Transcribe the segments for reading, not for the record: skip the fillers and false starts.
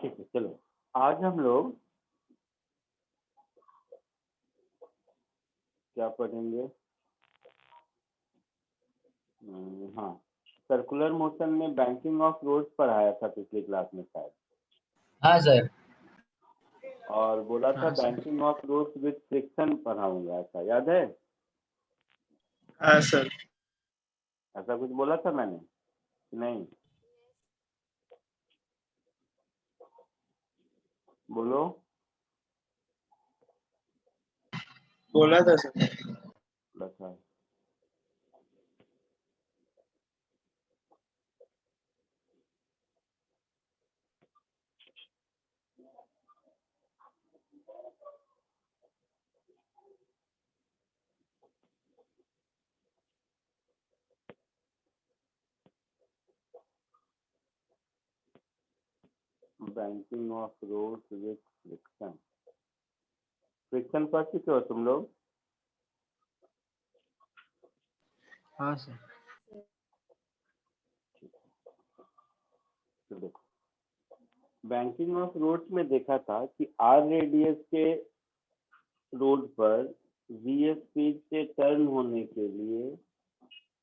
ठीक है, चलो आज हम लोग क्या पढ़ेंगे। हाँ, सर्कुलर मोशन में बैंकिंग ऑफ रोड्स पढ़ाया था पिछली क्लास में शायद, हाँ सर। और बोला था हाँ sir. Banking of roads with friction पढ़ाऊंगा, ऐसा याद है? हाँ सर। ऐसा कुछ बोला था मैंने कि नहीं? बोलो। बोला था सर। बोला था। Banking of roads with friction. Friction पढ़ चुके हो तुम लोग? हाँ सर। तो देखो, बैंकिंग ऑफ रोड्स में देखा था कि आर रेडियस के रोड पर वी स्पीड से टर्न होने के लिए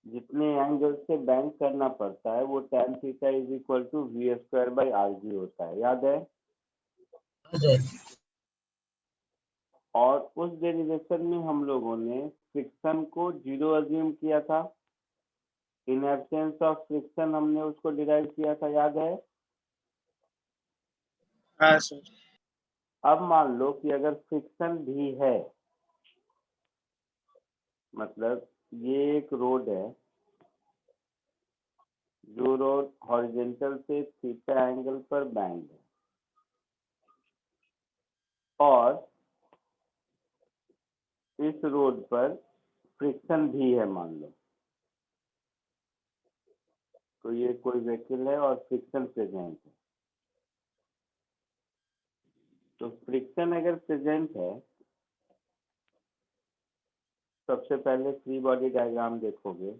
जितने एंगल से बैंक करना पड़ता है वो tan theta is equal to V square by R G होता है, याद है? हाँ सर। और उस डेरिवेशन में हम लोगों ने फ्रिक्शन को जीरो अज्यूम किया था। इन एब्सेंस ऑफ फ्रिक्शन हमने उसको डिराइव किया था, याद है? हाँ सर। अब मान लो कि अगर फ्रिक्शन भी है, मतलब ये एक रोड है, जो रोड हॉरिजॉन्टल से थीटा एंगल पर बैंड है, और इस रोड पर फ्रिक्शन भी है मान लो, तो ये कोई व्हीकल है और फ्रिक्शन प्रेजेंट है। तो फ्रिक्शन अगर प्रेजेंट है, सबसे पहले फ्री बॉडी डायग्राम देखोगे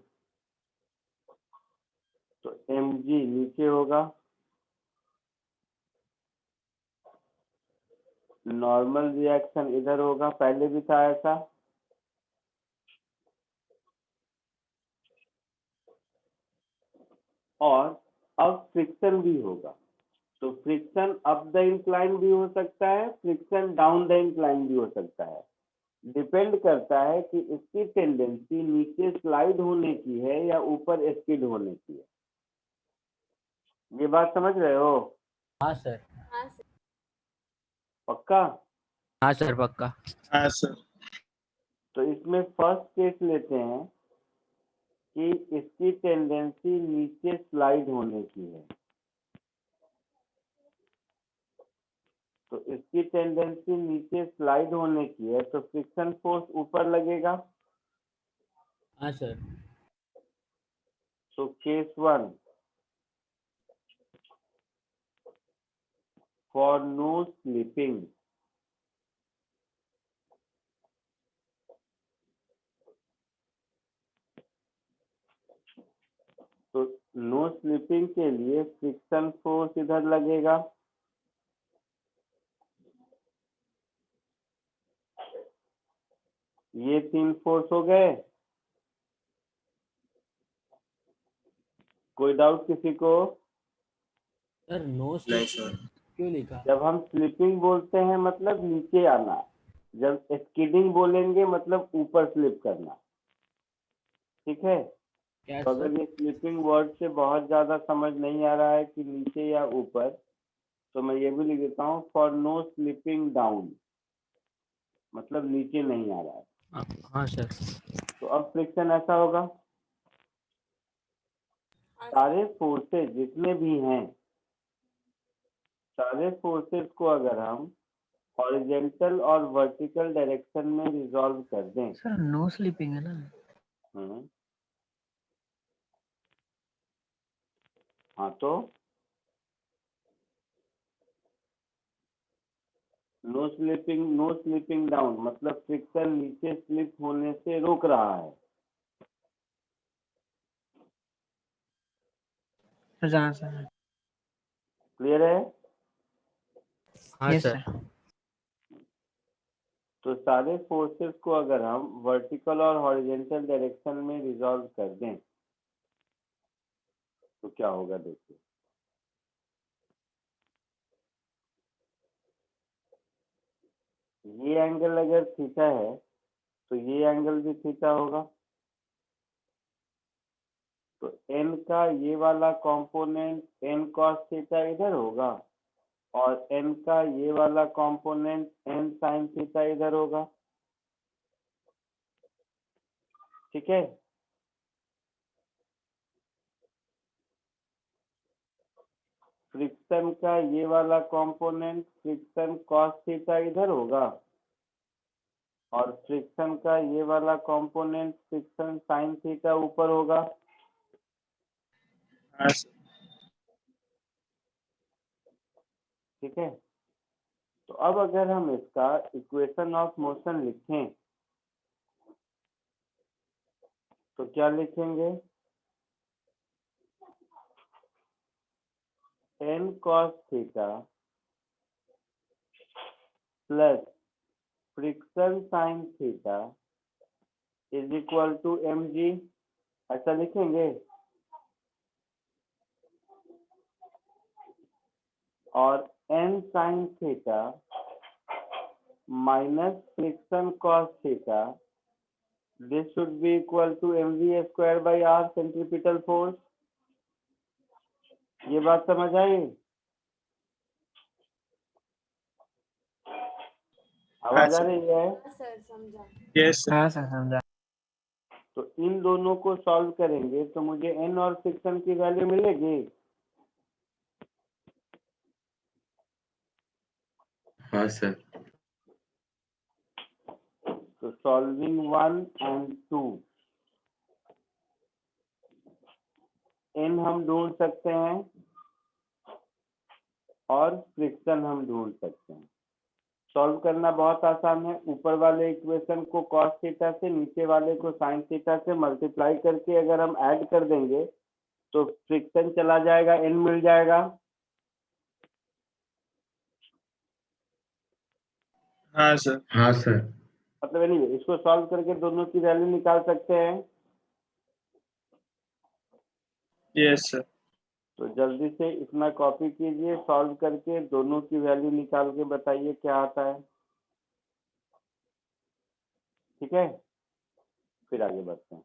तो mg नीचे होगा, नॉर्मल रिएक्शन इधर होगा, पहले भी था ऐसा, और अब फ्रिक्शन भी होगा। तो फ्रिक्शन अप द इंक्लाइन भी हो सकता है, फ्रिक्शन डाउन द इंक्लाइन भी हो सकता है। डिपेंड करता है कि इसकी टेंडेंसी नीचे स्लाइड होने की है या ऊपर स्किड होने की है। ये बात समझ रहे हो? हाँ सर। पक्का? हाँ सर पक्का। हाँ सर। तो इसमें फर्स्ट केस लेते हैं कि इसकी टेंडेंसी नीचे स्लाइड होने की है, तो इसकी टेंडेंसी नीचे स्लाइड होने की है, तो फ्रिक्शन फोर्स ऊपर लगेगा। हाँ सर। तो केस 1, फॉर नो स्लिपिंग, तो नो स्लिपिंग के लिए फ्रिक्शन फोर्स इधर लगेगा, ये 3 फोर्स हो गए। कोई डाउट किसी को? सर नो नहीं स्लिप सर। क्यों लिखा? जब हम स्लिपिंग बोलते हैं मतलब नीचे आना, जब स्किडिंग बोलेंगे मतलब ऊपर स्लिप करना, ठीक है? क्या तो सर? अगर ये स्लिपिंग वर्ड से बहुत ज्यादा समझ नहीं आ रहा है कि नीचे या ऊपर, तो मैं ये भी लिख देता हूँ, फॉर नो स्लिपिंग डाउन, मतलब नीचे नहीं आ रहा है। हाँ सर। तो अब फ्रिक्शन ऐसा होगा, सारे फोर्सेस जितने भी हैं, सारे फोर्सेस को अगर हम हॉरिजॉन्टल और वर्टिकल डायरेक्शन में रिजॉल्व कर दें, सर नो स्लीपिंग है ना? हाँ, तो नो स्लिपिंग डाउन मतलब फ्रिक्शन नीचे स्लिप होने से रोक रहा है। हाँ सर। क्लियर है? हाँ यस सर। सर। तो सारे फोर्सेस को अगर हम वर्टिकल और हॉरिजॉन्टल डायरेक्शन में रिजॉल्व कर दें तो क्या होगा देखिए। ये एंगल अगर थीटा है तो ये एंगल भी थीटा होगा। तो n का ये वाला कंपोनेंट n cos थीटा इधर होगा और n का ये वाला कंपोनेंट n sin थीटा इधर होगा। ठीक है। फ्रिक्शन का ये वाला कंपोनेंट फ्रिक्शन cos थीटा इधर होगा और फ्रिक्शन का ये वाला कंपोनेंट फ्रिक्शन sin थीटा ऊपर होगा। हाँ सर। ठीक है। तो अब अगर हम इसका इक्वेशन ऑफ मोशन लिखें तो क्या लिखेंगे। n cos theta plus friction sin theta is equal to mg, ऐसा लिखेंगे। और n sin theta minus friction cos theta this should be equal to mv square by r centripetal force. ये बात समझ आई। आवाज आ सर। रही है। Yes sir. हाँ सर समझा। तो इन दोनों को सॉल्व करेंगे तो मुझे n और फ्रिक्शन की वैल्यू मिलेगी। हाँ सर। तो सॉल्विंग 1 एंड 2 n हम ढूंढ सकते हैं और फ्रिक्शन हम ढूंढ सकते हैं। सॉल्व करना बहुत आसान है। ऊपर वाले इक्वेशन को cos थीटा से, नीचे वाले को sin थीटा से मल्टीप्लाई करके अगर हम ऐड कर देंगे तो फ्रिक्शन चला जाएगा, n मिल जाएगा। हाँ सर। हाँ सर। मतलब नहीं, इसको सॉल्व करके दोनों की वैल्यू निकाल सकते हैं। Yes sir. तो जल्दी से इतना कॉपी कीजिए, सॉल्व करके दोनों की वैल्यू निकाल के बताइए क्या आता है। ठीक है, फिर आगे बढ़ते हैं।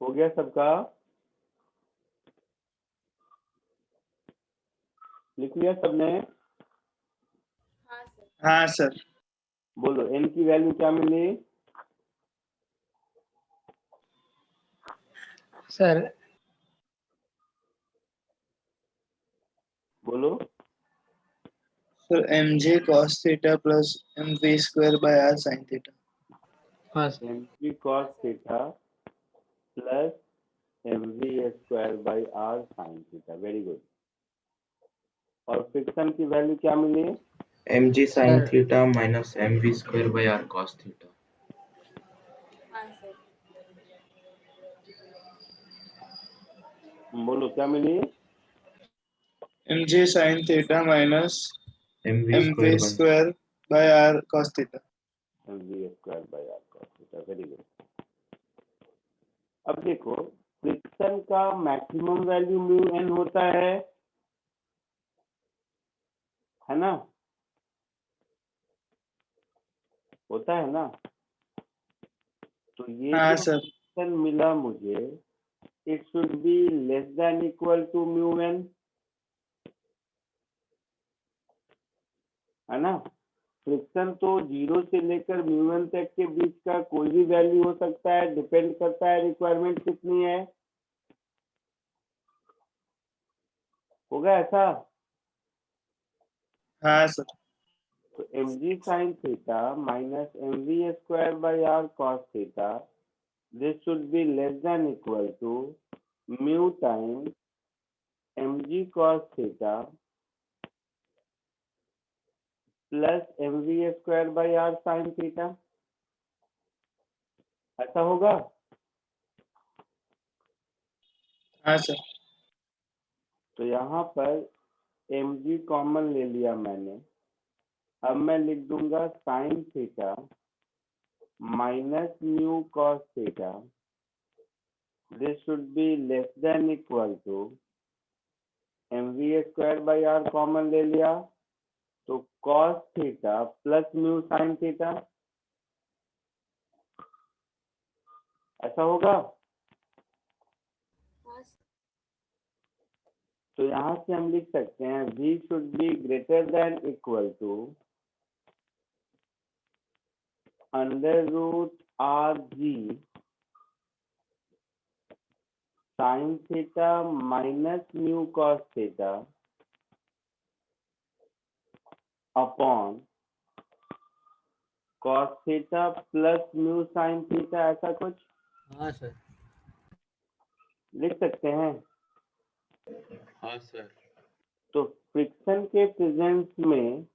हो गया सबका? लिख लिया सबने? हाँ सर। बोलो n की वैल्यू क्या मिली? सर बोलो। Sir mj cos theta plus mv square by r sin theta। हाँ sir mg cos theta plus mv square by r sin theta. Very good. और फ्रिक्शन की वैल्यू क्या मिली? mg sin sir theta minus mv square by r cos theta। बोलो क्या मिली? mj sin theta minus mv mv square by square by r cos theta। mv square by r cos theta. Very good. अब देखो, friction का maximum value mu n होता है ना? होता है ना? तो ये हाँ जो सर। फ्रिक्शन मिला मुझे, it should be less than equal to mu n, है ना? फ्रिक्शन तो 0 से लेकर म्यू n तक के बीच का कोई भी वैल्यू हो सकता है, डिपेंड करता है रिक्वायरमेंट कितनी है। होगा ऐसा? हाँ सर। तो mg sin theta minus mv square by r cos theta, this should be less than equal to mu times mg cos theta plus mv square by r sin theta। ऐसा होगा? हाँ sir. तो यहाँ पर mg common ले लिया मैंने। अब मैं लिख दूंगा sin theta minus mu cos theta, this should be less than equal to mv square by r common ले लिया, तो cos theta plus mu sin theta. ऐसा होगा? तो यहाँ से हम लिख सकते हैं v should be greater than equal to under root R G sine theta minus mu cos theta upon cos theta plus mu sine theta. ऐसा कुछ हाँ सर। लिख सकते हैं। हाँ सर। तो फ्रिक्शन के प्रेजेंस में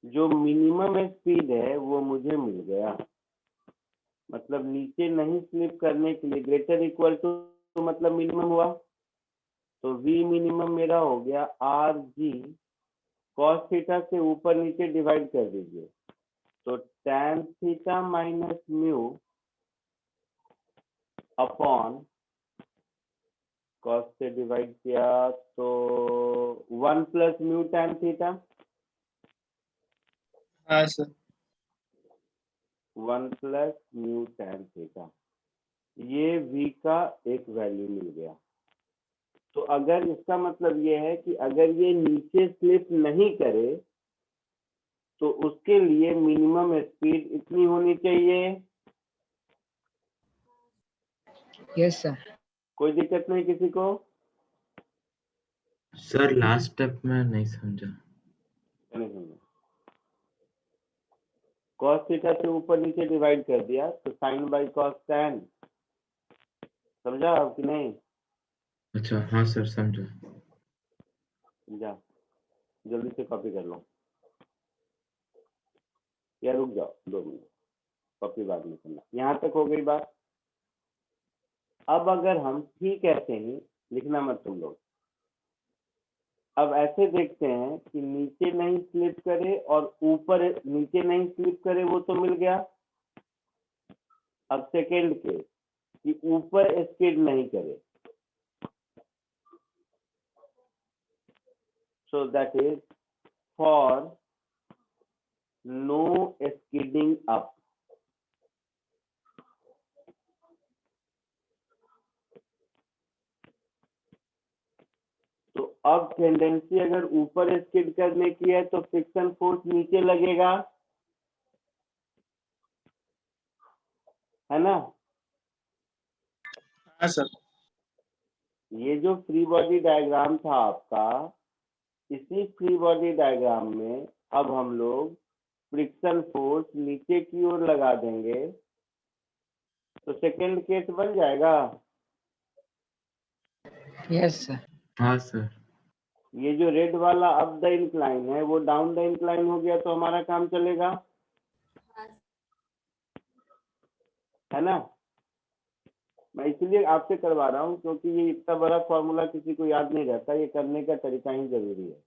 जो मिनिमम स्पीड है वो मुझे मिल गया। मतलब नीचे नहीं स्लिप करने के लिए ग्रेटर इक्वल टू मतलब मिनिमम हुआ, तो v मिनिमम मेरा हो गया आर जी कॉस थीटा से ऊपर नीचे डिवाइड कर दीजिए, तो tan theta minus mu upon cos से डिवाइड किया तो 1 प्लस म्यू tan थीटा, हाँ sir. 1 plus mu tan theta. ये v का एक वैल्यू मिल गया। तो अगर इसका मतलब ये है कि अगर ये नीचे स्लिप नहीं करे तो उसके लिए मिनिमम स्पीड इतनी होनी चाहिए। यस सर कोई दिक्कत नहीं किसी को? सर लास्ट स्टेप में नहीं समझा। नहीं समझा? cos थीटा से ऊपर नीचे डिवाइड कर दिया तो साइन बाई cos tan। समझा आप कि नहीं? अच्छा हाँ सर समझा। जा जल्दी से कॉपी कर लो, या रुक जाओ 2 मिनट, कॉपी बाद में करना। यहाँ तक हो गई बात। अब अगर हम ठीक कहते हैं, लिखना मत तुम लोग। अब ऐसे देखते हैं कि नीचे नहीं स्लिप करे और ऊपर नीचे नहीं स्लिप करे, वो तो मिल गया। अब सेकेंड के कि ऊपर स्किड नहीं करे, so that is for no skidding up. अब टेंडेंसी अगर ऊपर स्किड करने की है तो फ्रिक्शन फोर्स नीचे लगेगा, है ना। हाँ सर। ये जो फ्री बॉडी डायग्राम था आपका, इसी फ्री बॉडी डायग्राम में अब हम लोग फ्रिक्शन फोर्स नीचे की ओर लगा देंगे तो सेकंड केस बन जाएगा। Yes sir. हाँ सर। ये जो रेड वाला अप द इंक्लाइन है वो डाउन द इंक्लाइन हो गया तो हमारा काम चलेगा, है ना। मैं इसलिए आपसे करवा रहा हूँ क्योंकि ये इतना बड़ा फॉर्मूला किसी को याद नहीं रहता, ये करने का तरीका ही जरूरी है।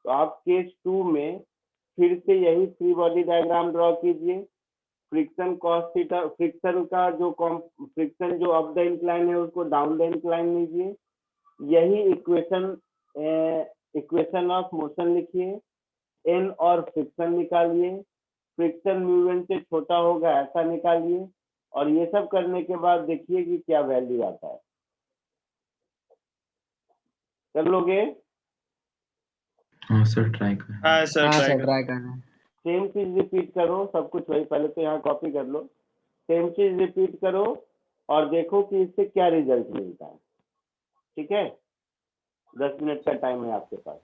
तो आप केस 2 में फिर से यही फ्री बॉडी डायग्राम ड्रॉ कीजिए। फ्रिक्शन कॉस थीटा, फ्रिक्शन जो अप द इंक्लाइन है उसको डाउन द इंक्लाइन लीजिए, यही इक्वेशन ऑफ मोशन लिखिए, एन और फ्रिक्शन निकालिए, फ्रिक्शन म्यू से छोटा होगा ऐसा निकालिए, और ये सब करने के बाद देखिए कि क्या वैल्यू आता है। कर लोगे? हाँ सर, ट्राई कर। हाँ सर, हाँ ट्राई सर कर। ट्राई कर रहे हैं। सेम चीज रिपीट करो, सब कुछ वही, पहले तो यहाँ कॉपी कर लो, सेम चीज रिपीट करो और देखो कि इससे क्या रिजल्ट मिलता है। ठीक है, 10 मिनट का टाइम है आपके पास।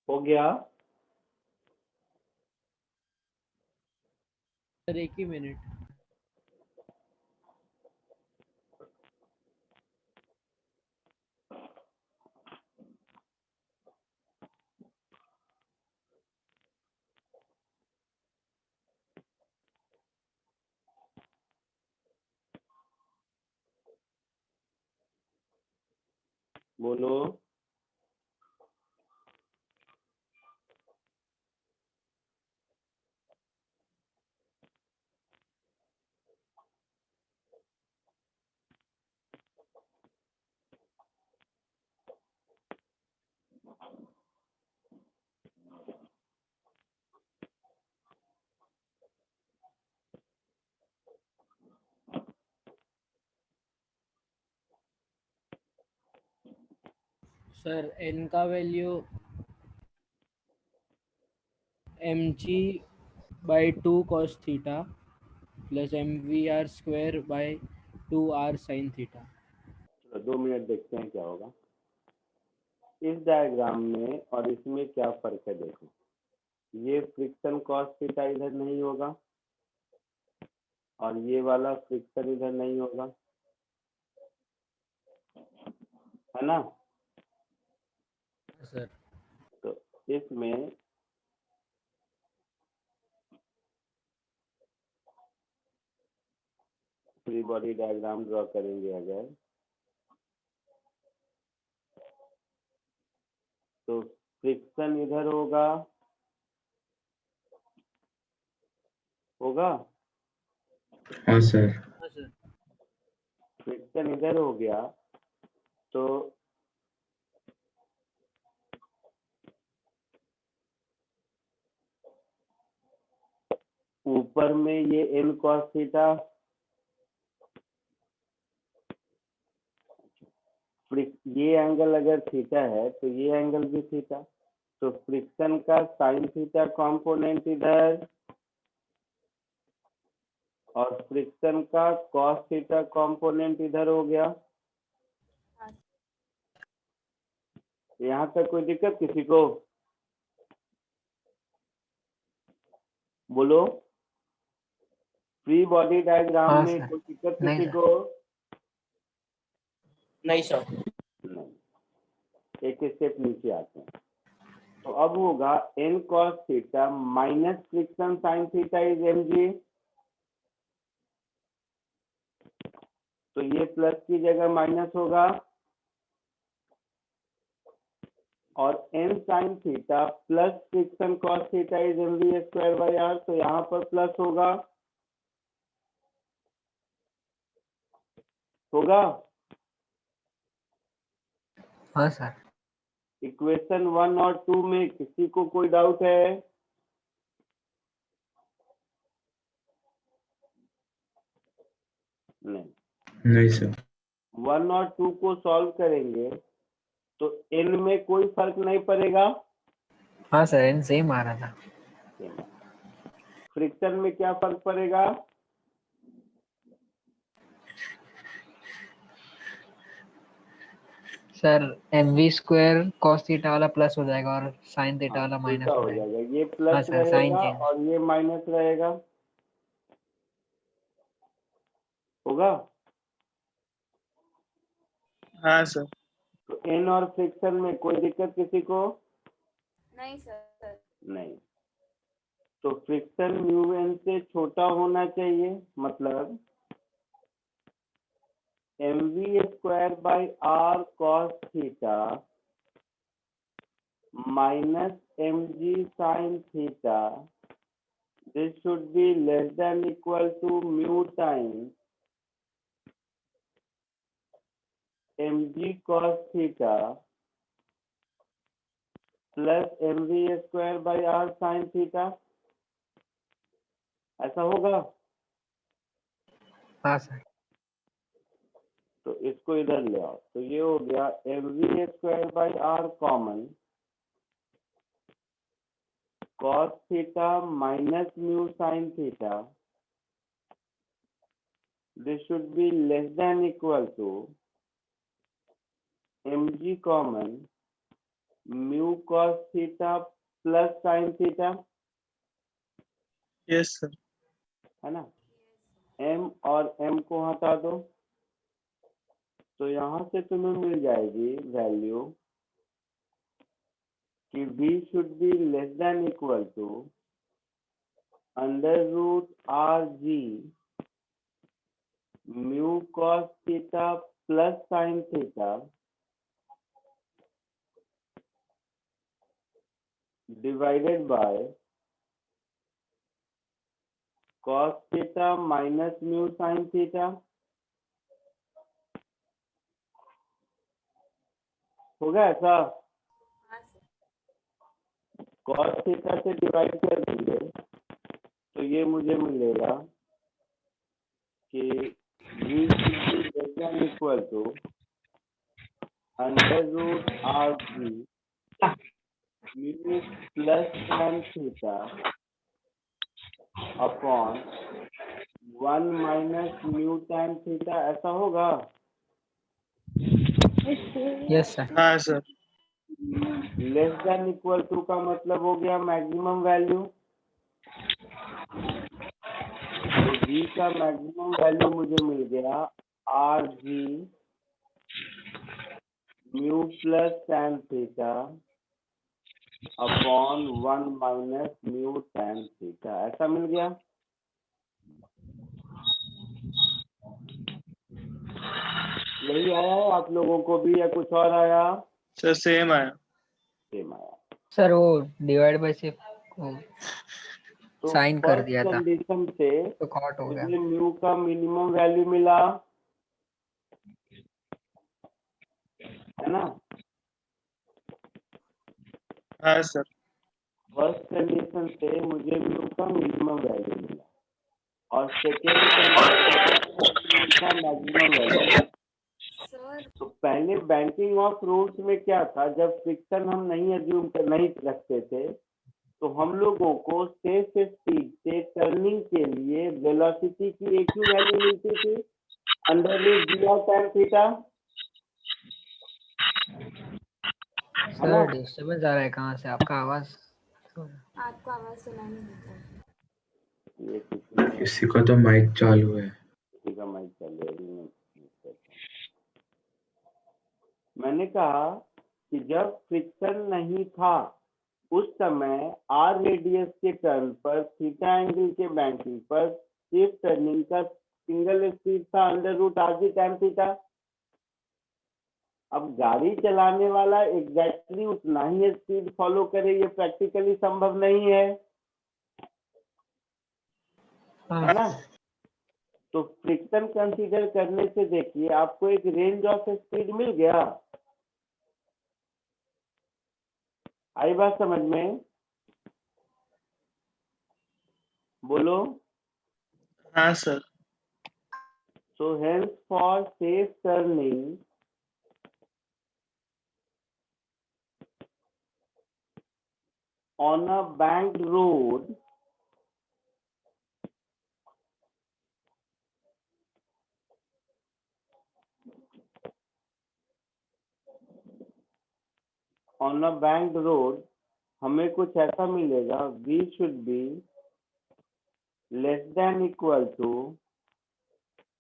हो गया? सर एक ही मिनट। बोलो। सर n का value mg by 2 cos theta plus mvr square by 2r sin theta. चलो 2 मिनट देखते हैं क्या होगा इस डायग्राम में और इसमें। क्या फर्क है देखो, ये फ्रिक्शन कॉस थीटा इधर नहीं होगा और ये वाला फ्रिक्शन इधर नहीं होगा, है ना? सर तो इसमें फ्री बॉडी डायग्राम ड्रॉ करेंगे अगर, तो फ्रिक्शन इधर होगा, होगा? हाँ सर। हाँ सर। फ्रिक्शन इधर हो गया तो ऊपर में ये n cos थीटा, ये एंगल अगर थीटा है तो ये एंगल भी थीटा, तो फ्रिक्शन का साइन थीटा कंपोनेंट इधर और फ्रिक्शन का कॉस थीटा कंपोनेंट इधर हो गया। यहाँ तक कोई दिक्कत किसी को? बोलो। फ्री बॉडी डायग्राम हाँ में सर। कोई दिक्कत नहीं किसी सर। को? नहीं सर। नहीं। एक स्टेप नीचे आते हैं। तो अब होगा n cos theta minus friction sine theta is mg, तो ये प्लस की जगह माइनस होगा और n sine theta plus friction cos theta is mv square by r, तो यहाँ पर प्लस होगा, होगा? हाँ सर। इक्वेशन 1 और 2 में किसी को कोई डाउट है? नहीं। नहीं सर। 1 और 2 को सॉल्व करेंगे तो n में कोई फर्क नहीं पड़ेगा। हाँ सर, एन सेम आ रहा था। फ्रिक्शन में क्या फर्क पड़ेगा? Sir mv square cos theta वाला प्लस हो जाएगा और sin थीटा वाला उल्टा माइनस हो हो जाएगा। जाएगा, ये हाँ प्लस सर, साइन रहेगा चेंज। और ये माइनस रहेगा, होगा? हाँ सर। तो n और फ्रिक्शन में कोई दिक्कत किसी को? नहीं सर। नहीं। तो फ्रिक्शन म्यू n से छोटा होना चाहिए, मतलब mv square by r cos theta minus mg sin theta, this should be less than equal to mu times mg cos theta plus mv square by r sin theta, ऐसा होगा? हाँ sir. तो इसको इधर ले आओ, तो ये हो गया mv square by r common cos theta minus mu sin theta, this should be less than equal to mg common mu cos theta plus sine theta, yes sir. है ना। m और m को हटा दो, तो यहाँ से तुम्हें मिल जाएगी वैल्यू कि v should be less than equal to under root R G mu cos theta plus sine theta divided by cos theta minus mu sine theta. हो गया ऐसा? हाँ सर। कॉस थीटा से डिवाइड कर देंगे तो ये मुझे मिलेगा कि v less than equal to under root R G mu plus sine theta upon 1 minus mu tan theta, ऐसा होगा? Yes sir. हाँ sir. Less than equal to का मतलब हो गया मैक्सिमम वैल्यू, तो v का मैक्सिमम वैल्यू मुझे मिल गया are G mu plus tan theta upon 1 minus mu tan theta, ऐसा मिल गया। यही आया है आप लोगों को भी या कुछ और आया? सर सेम आया। सेम आया। सर वो डिवाइड बाय से तो साइन कर फर्स्ट दिया था कंडीशन से तो कॉट हो गया। मुझे म्यू का मिनिमम वैल्यू मिला, है ना। हाँ सर। फर्स्ट कंडीशन से मुझे म्यू का मिनिमम वैल्यू मिला और सेकेंड कंडीशन का मैक्सिमम वैल्यू। सर तो पहले बैंकिंग ऑफ रूट्स में क्या था, जब फ्रिक्शन हम नहीं रखते थे तो हम लोगों को सेफ स्पीड से टर्निंग के लिए वेलोसिटी की एक ही वैल्यू मिलती थी, under root G of tan theta, है ना। सर डिस्टर्बेंस आ रहा है कहाँ से? आपका आवाज आपको आवाज सुनाई नहीं देता। ये किसी किसी का तो माइक चालू है। का माइक चल रही है। मैंने कहा कि जब फ्रिक्शन नहीं था उस समय आर रेडियस के टर्न पर थीटा एंगल के बैंकिंग पर सेफ टर्निंग का सिंगल स्पीड था under root R G tan theta. अब गाड़ी चलाने वाला एग्जैक्टली उतना ही स्पीड फॉलो करे ये प्रैक्टिकली संभव नहीं है, है ना। तो फ्रिक्शन कंसीडर करने से देखिए आपको एक रेंज ऑफ स्पीड मिल गया। आई बात समझ में? बोलो। हाँ sir. So hence for safe turning on a banked road, हमें कुछ ऐसा मिलेगा, v should be less than equal to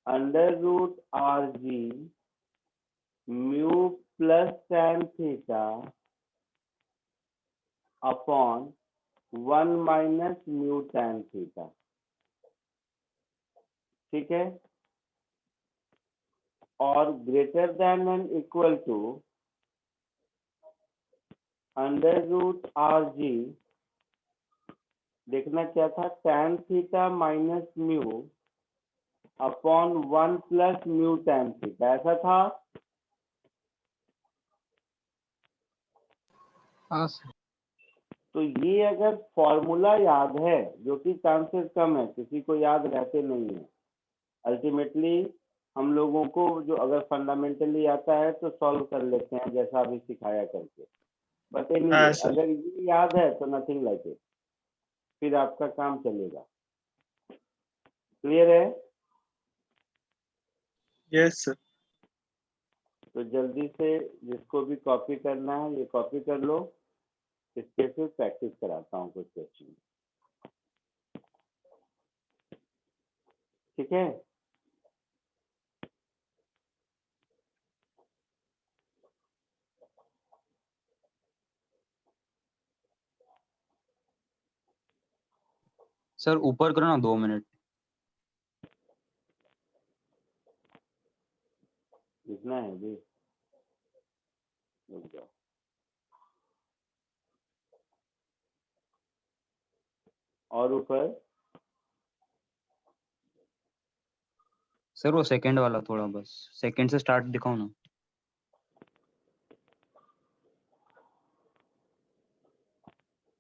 under root rg mu plus tan theta upon 1 minus mu tan theta। ठीक है। और greater than and equal to under root R G, देखना क्या था, tan theta minus mu upon 1 plus mu tan theta, ऐसा था। हाँ sir. तो ये अगर फॉर्मूला याद है, जो कि चांसेस कम है, किसी को याद रहते नहीं है, अल्टीमेटली हम लोगों को जो अगर फंडामेंटली आता है तो सॉल्व कर लेते हैं जैसा अभी सिखाया करके। बट हाँ एनीवे सर। अगर ये याद है तो नथिंग लाइक इट, फिर आपका काम चलेगा। क्लियर है? Yes sir. तो जल्दी से जिसको भी कॉपी करना है ये कॉपी कर लो, इसके फिर प्रैक्टिस कराता हूँ कुछ क्वेश्चन। ठीक है, सर ऊपर करो ना 2 मिनट। लिखना है जी, रुक जाओ। और ऊपर सर वो सेकंड वाला थोड़ा, बस सेकंड से स्टार्ट दिखाओ ना।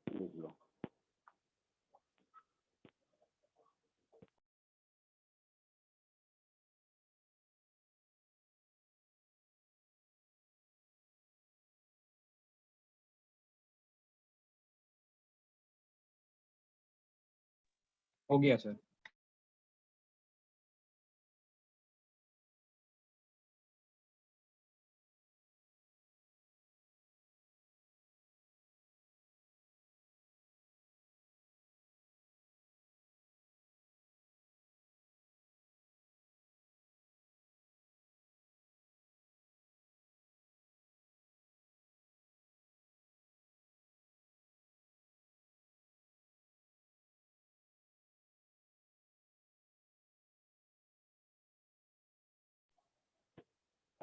लिख लो। हो गया सर।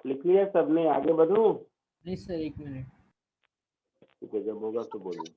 लिख लिया सबने, आगे बढ़ूं? नहीं सर, 1 मिनट। ठीक है, जब होगा तो बोलिए।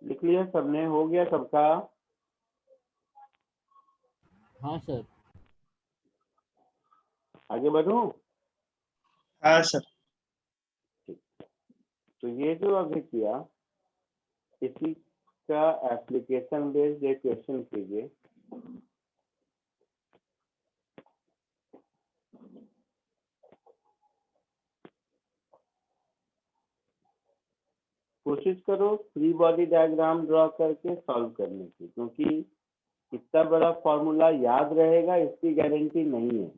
लिख लिया सबने? हो गया सबका? हाँ सर। आगे बढ़ूं? हाँ सर। तो ये जो अभी किया, इसी का एप्लीकेशन बेस्ड एक क्वेश्चन कीजिए। कोशिश करो फ्री बॉडी डायग्राम ड्रॉ करके सॉल्व करने की, क्योंकि इतना बड़ा फॉर्मूला याद रहेगा इसकी गारंटी नहीं है।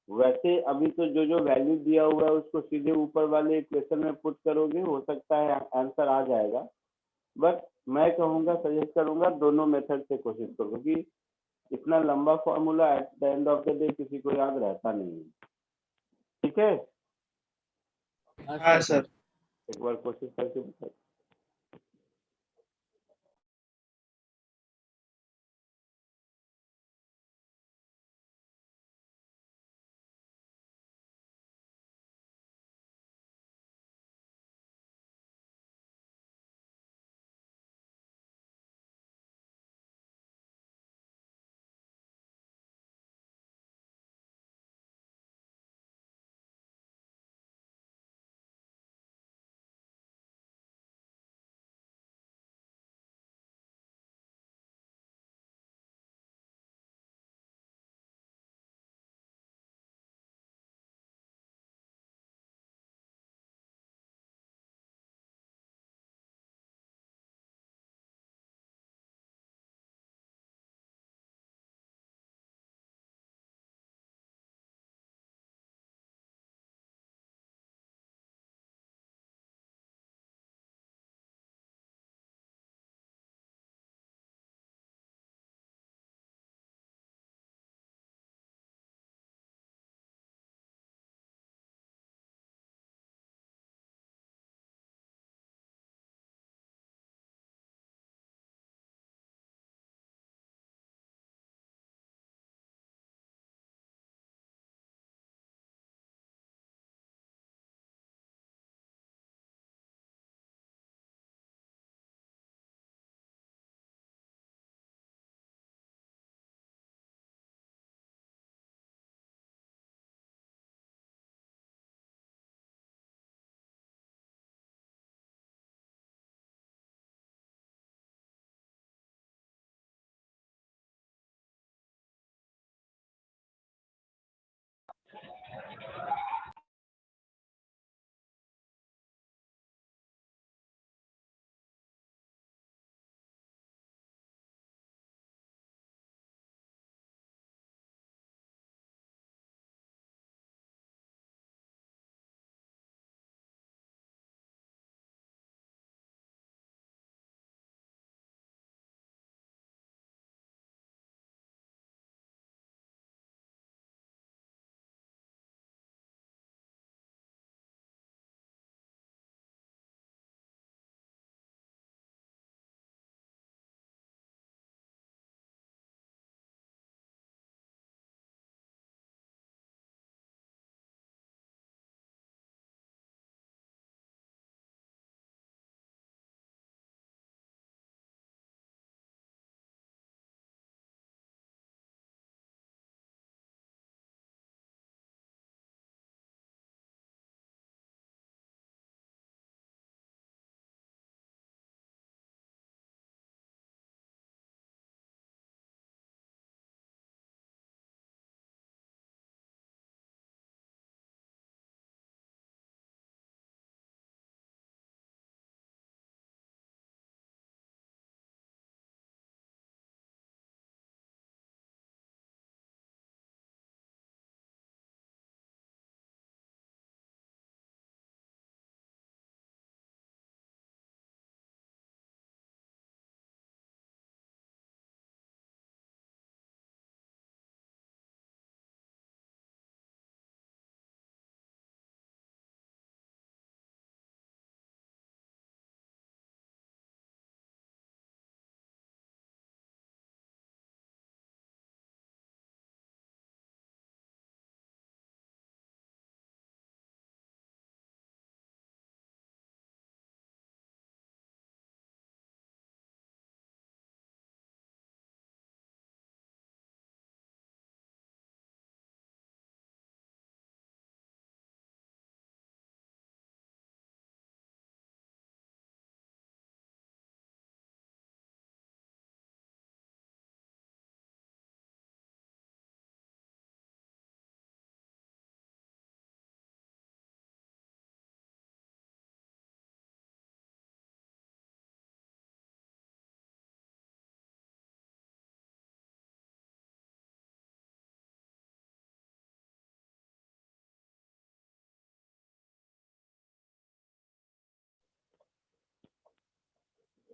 वैसे अभी तो जो जो वैल्यू दिया हुआ है उसको सीधे ऊपर वाले इक्वेशन में पुट करोगे, हो सकता है आंसर आ जाएगा। बट मैं कहूँगा, सजेस्ट करूंगा दोनों मेथड से कोशिश करो, क्योंकि इतना लंबा formula at the end of the day किसी को याद रहता नहीं है। ठीक है, हाँ सर। एक बार कोशिश करके बताइए।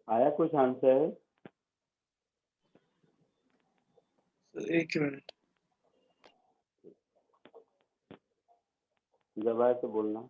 आया कुछ आंसर? एक मिनट। जब आए तो बोलना।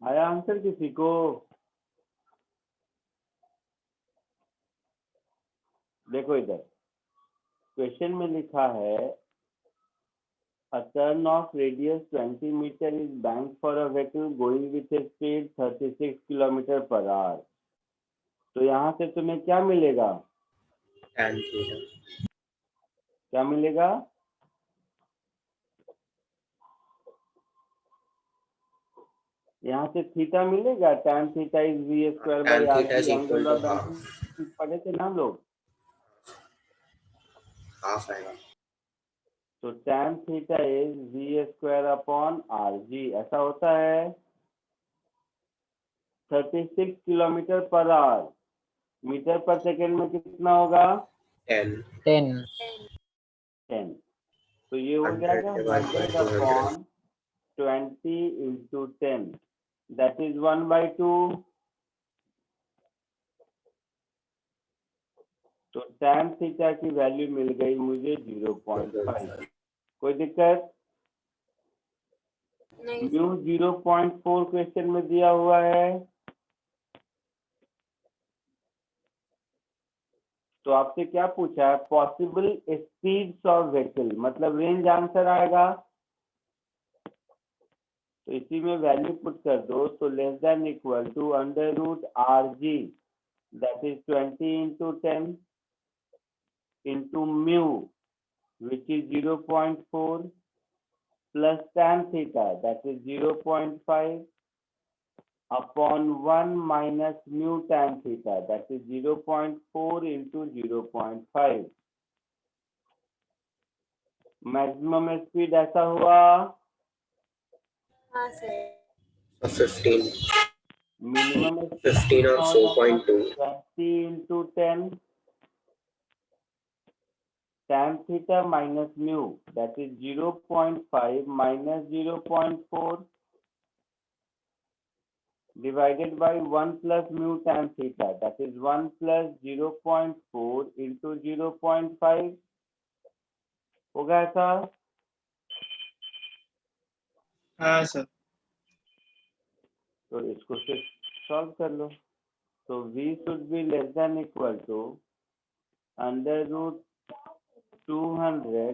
आया आंसर किसी को? देखो इधर क्वेश्चन में लिखा है A turn of radius 20 meter is banked for a vehicle going with a speed 36 kilometre per hour. तो यहाँ से तुम्हें क्या मिलेगा? tan theta. क्या मिलेगा? यहाँ से थीटा मिलेगा। tan theta is V square by Tan R theta is equal angle to of half. Direction पढ़े थे ना हम लोग। Half आएगा. तो tan theta is V square upon R G, ऐसा होता है 36 kilometre per hour. Metre per second में कितना होगा? 10. 10. 10। तो ये हो 100 जाएगा divided by 100 200. Upon 20 into 10, that is 1/2। तो tan थीटा की वैल्यू मिल गई मुझे 0.5। कोई दिक्कत? नहीं म्यू 0.4 क्वेश्चन में दिया हुआ है। तो आपसे क्या पूछा है? पॉसिबल स्पीड्स ऑफ व्हीकल, मतलब रेंज आंसर आएगा। तो इसी में वैल्यू पुट कर दो। तो less than equal to under root R G, that is 20 into 10 into mu which is 0.4 plus tan theta that is 0.5 upon 1 minus mu tan theta, that is 0.4 into 0.5। Maximum speed ऐसा हुआ। हाँ sir. So 15. Minimum 15 or 4.2. 20 into 10 tan theta minus mu, that is 0.5 minus 0.4 divided by 1 plus mu tan theta, that is 1 plus 0.4 into 0.5 होगा ऐसा। हाँ sir. तो इसको फिर solve कर लो। तो v should be less than equal to under root 200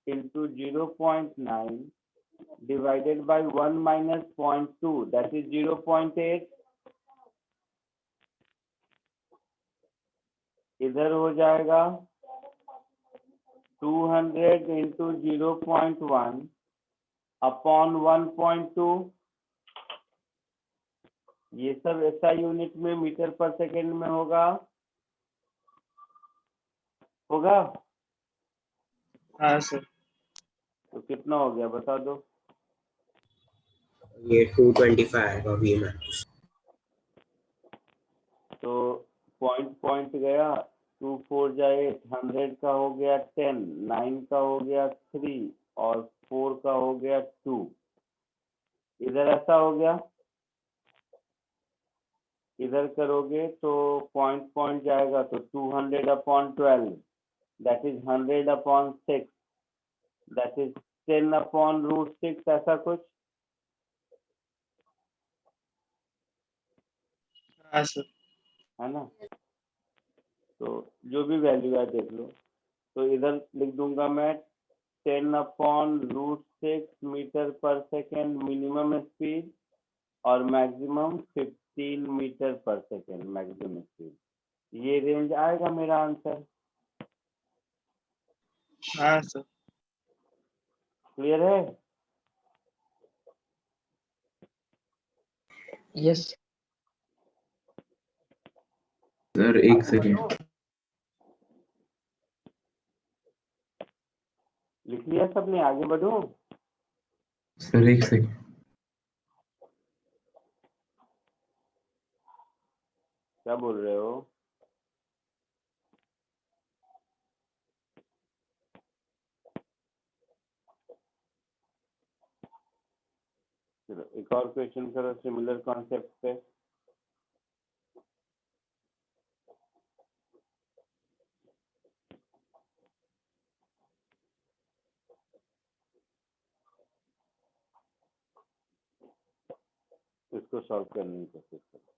into 0.9 divided by 1 minus 0.2, that is 0.8। इधर हो जाएगा 200 इंटू 0.1 अपॉन 1.2। ये सब ऐसा यूनिट में मीटर पर सेकेंड में होगा। हाँ सर. तो कितना हो गया बता दो। ये 225 आएगा V max. तो पॉइंट गया, 2 4 जाए 100 का हो गया 10, 9 का हो गया 3 और 4 का हो गया 2। इधर ऐसा हो गया। इधर करोगे तो पॉइंट जाएगा तो 200 upon 12, that is 100 upon 6, that is 10 upon root 6, ऐसा कुछ। हाँ सर. है ना? तो जो भी वैल्यू है देख लो। तो इधर लिख दूंगा मैं 10 upon root 6 metre per second minimum speed और maximum 15 metre per second maximum speed. ये रेंज आएगा मेरा आंसर। हाँ सर. क्लियर है? Yes. सर एक आगे सेकेंड। बढ़ो। लिख लिया सबने? आगे बढ़ो। सर एक सेकेंड। क्या बोल रहे हो? चलो एक और क्वेश्चन करो सिमिलर कॉन्सेप्ट पे। इसको सॉल्व करने की कोशिश करो।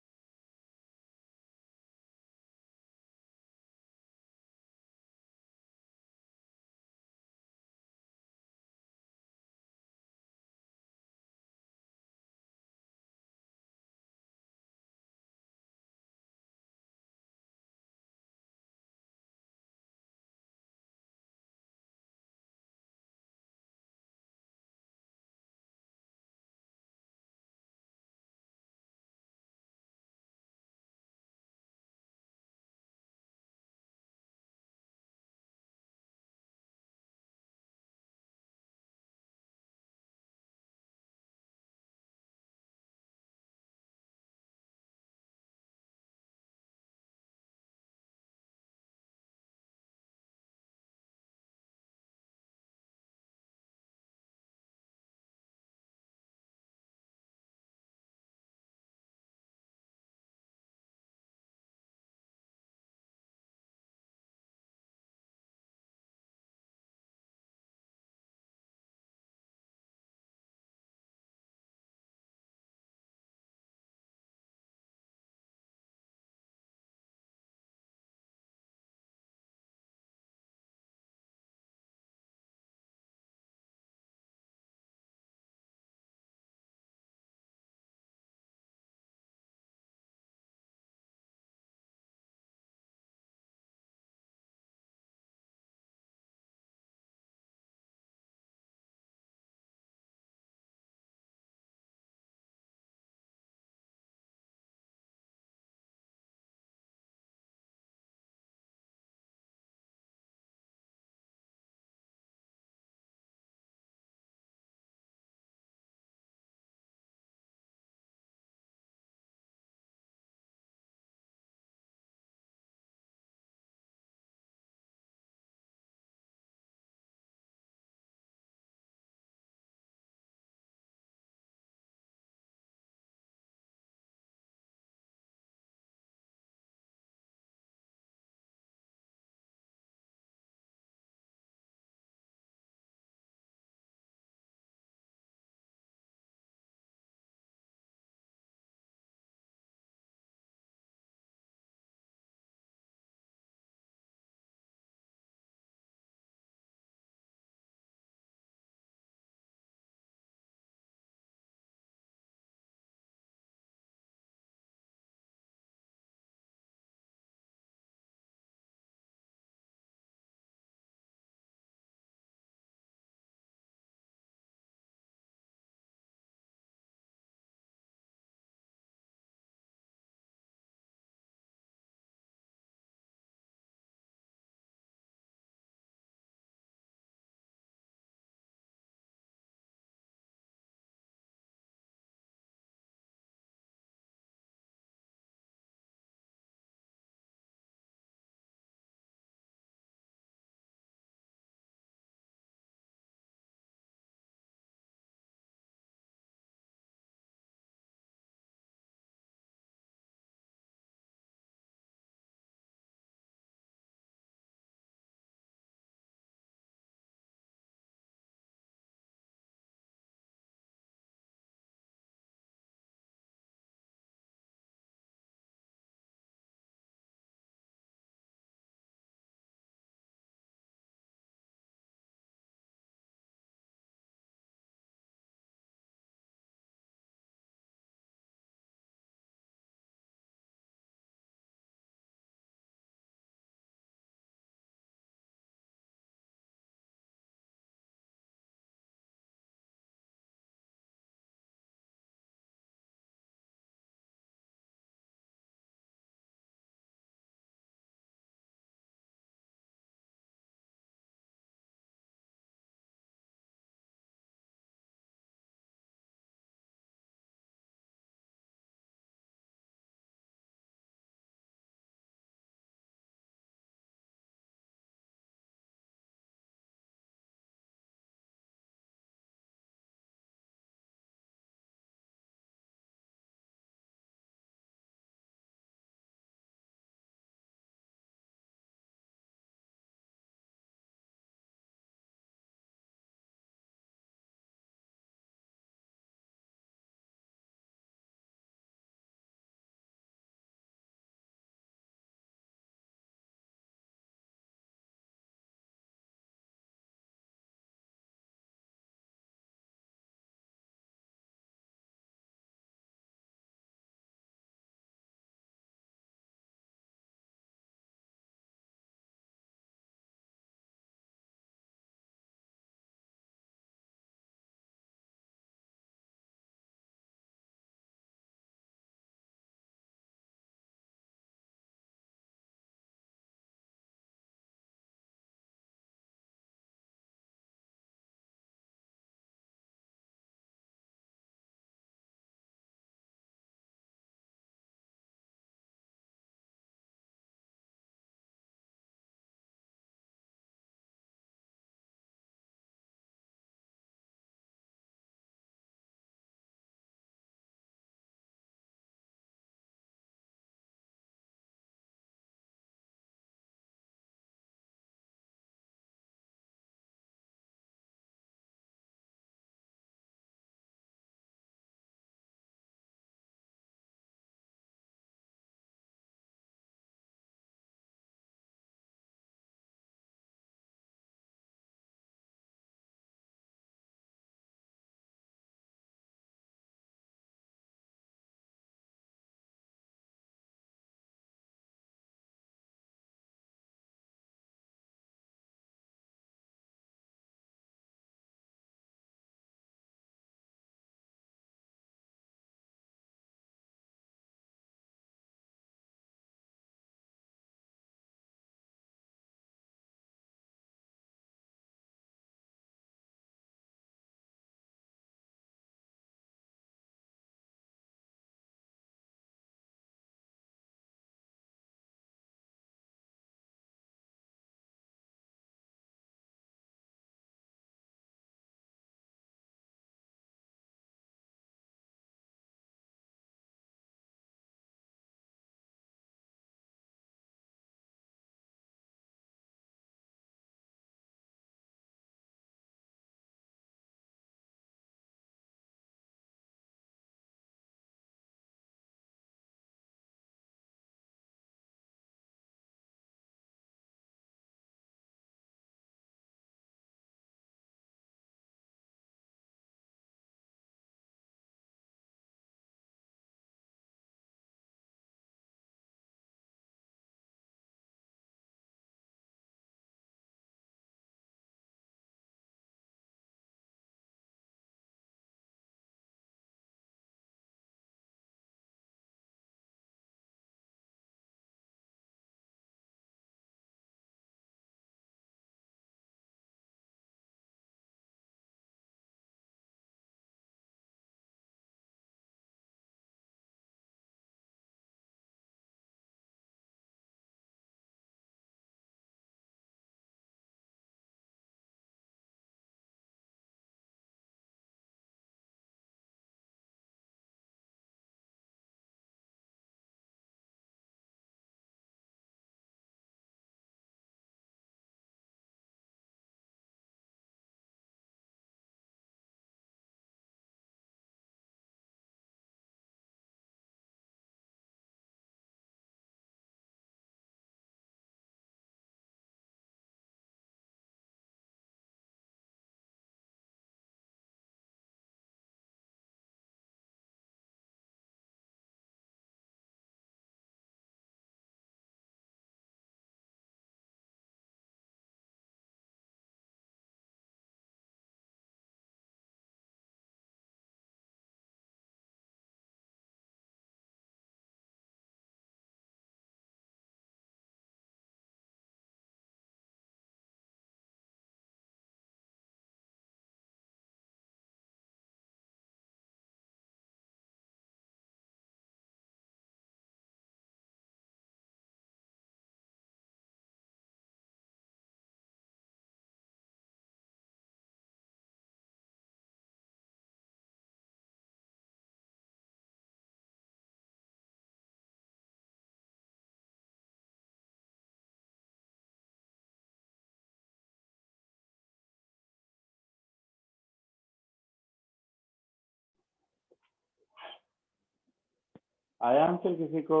आया आंसर किसी को?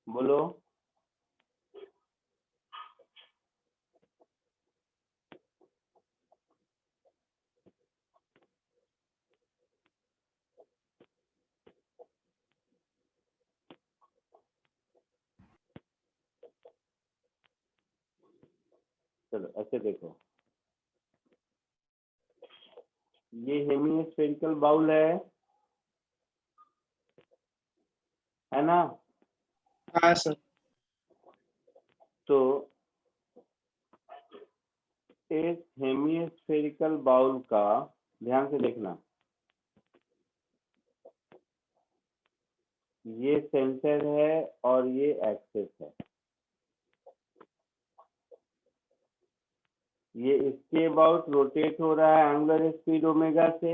बोलो। चलो ऐसे देखो, ये हेमिस्फेरिकल बाउल है ना? हाँ सर। तो इस हेमिस्फेरिकल बाउल का ध्यान से देखना, ये सेंटर है और ये एक्सिस है। ये इसके अबाउट रोटेट हो रहा है एंगुलर स्पीड ओमेगा से।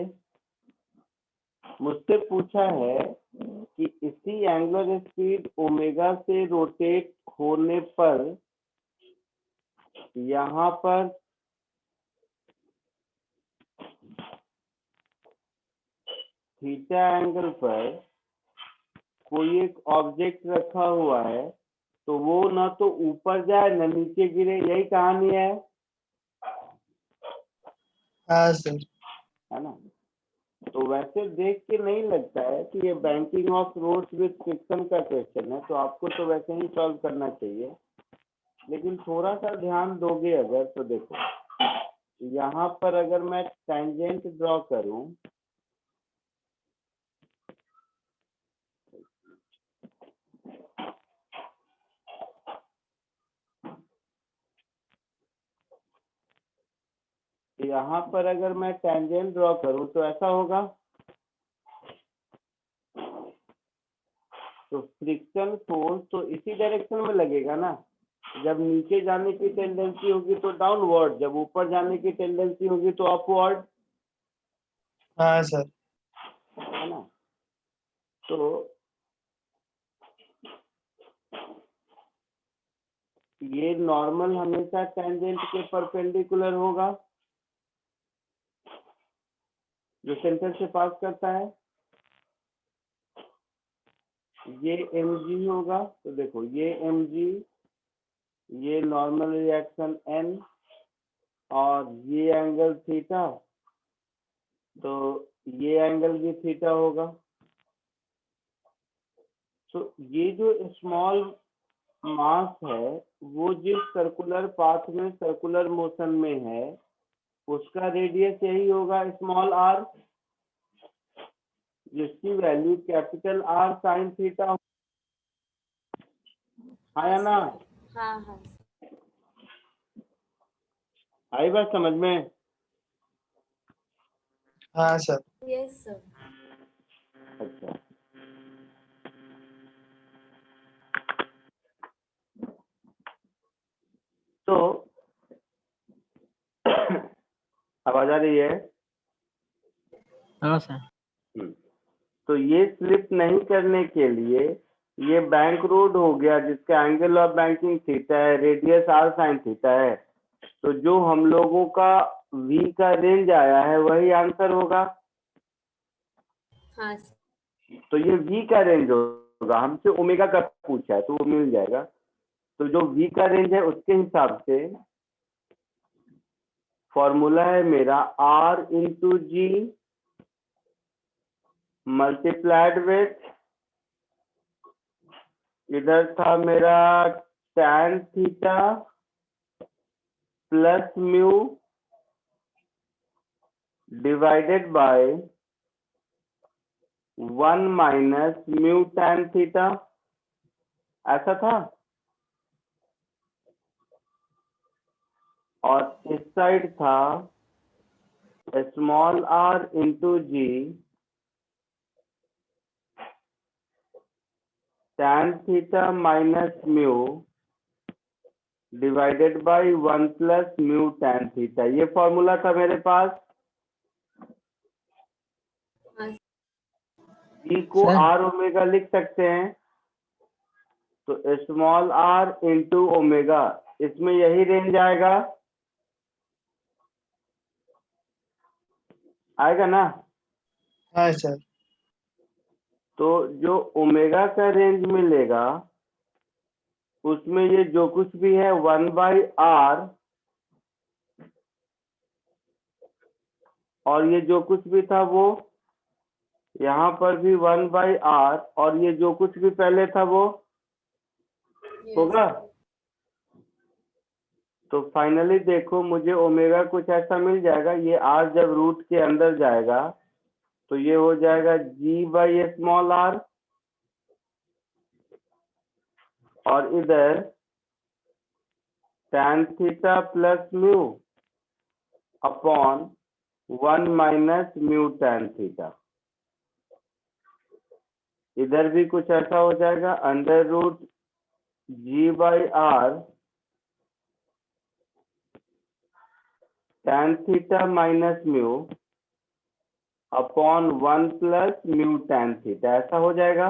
मुझसे पूछा है कि इसी एंगुलर स्पीड ओमेगा से रोटेट होने पर यहाँ पर थीटा एंगल पर कोई एक ऑब्जेक्ट रखा हुआ है, तो वो ना तो ऊपर जाए ना नीचे गिरे, यही कहानी है हाँ सर। है ना? तो वैसे देख के नहीं लगता है कि ये banking of roads with friction का क्वेश्चन है, तो आपको तो वैसे ही सॉल्व करना चाहिए, लेकिन थोड़ा सा ध्यान दोगे अगर तो देखो, यहाँ पर अगर मैं टेंजेंट ड्रॉ करूं, यहाँ पर अगर मैं टेंजेंट ड्रॉ करूं तो ऐसा होगा। तो फ्रिक्शन फोर्स तो इसी डायरेक्शन में लगेगा ना, जब नीचे जाने की टेंडेंसी होगी तो डाउनवर्ड, जब ऊपर जाने की टेंडेंसी होगी तो अपवर्ड, हाँ सर। है ना? तो ये नॉर्मल हमेशा टेंजेंट के परपेंडिकुलर होगा जो सेंटर से पास करता है। ये mg होगा, तो देखो ये mg, ये नॉर्मल रिएक्शन n और ये एंगल थीटा, तो ये एंगल भी थीटा होगा। तो ये जो स्मॉल मास है वो जिस सर्कुलर पाथ में सर्कुलर मोशन में है उसका रेडियस यही होगा स्मॉल r, जिसकी value capital R sine theta. आया ना? हाँ हाँ आई बात समझ में? हाँ सर। Yes sir. अच्छा, तो आवाज आ रही है? हाँ सर। तो ये स्लिप नहीं करने के लिए ये बैंक रोड हो गया जिसका एंगल ऑफ बैंकिंग थीटा है, रेडियस r साइन थीटा है, तो जो हम लोगों का v का रेंज आया है वही आंसर होगा। हाँ सर। तो ये v का रेंज होगा, हमसे ओमेगा का पूछा है तो वो मिल जाएगा। तो जो v का रेंज है उसके हिसाब से फॉर्मूला है मेरा r into G multiplied with, इधर था मेरा tan theta plus mu divided by 1 minus mu tan theta, ऐसा था। और इस साइड था small r into G tan theta minus mu divided by 1 plus mu tan theta, ये फॉर्मूला था मेरे पास। हाँ e को सर। r ओमेगा लिख सकते हैं, तो स्मॉल r इंटू ओमेगा, इसमें यही रेंज आएगा। आएगा ना? हाँ सर। तो जो ओमेगा का रेंज मिलेगा उसमें ये जो कुछ भी है 1/r, और ये जो कुछ भी था वो यहाँ पर भी 1/r, और ये जो कुछ भी पहले था वो Yes. होगा। तो फाइनली देखो मुझे ओमेगा कुछ ऐसा मिल जाएगा, ये r जब रूट के अंदर जाएगा तो ये हो जाएगा g/r, और इधर tan theta plus mu upon 1 minus mu tan theta. इधर भी कुछ ऐसा हो जाएगा, under root g/r tan theta minus mu upon 1 plus mu tan theta, ऐसा हो जाएगा।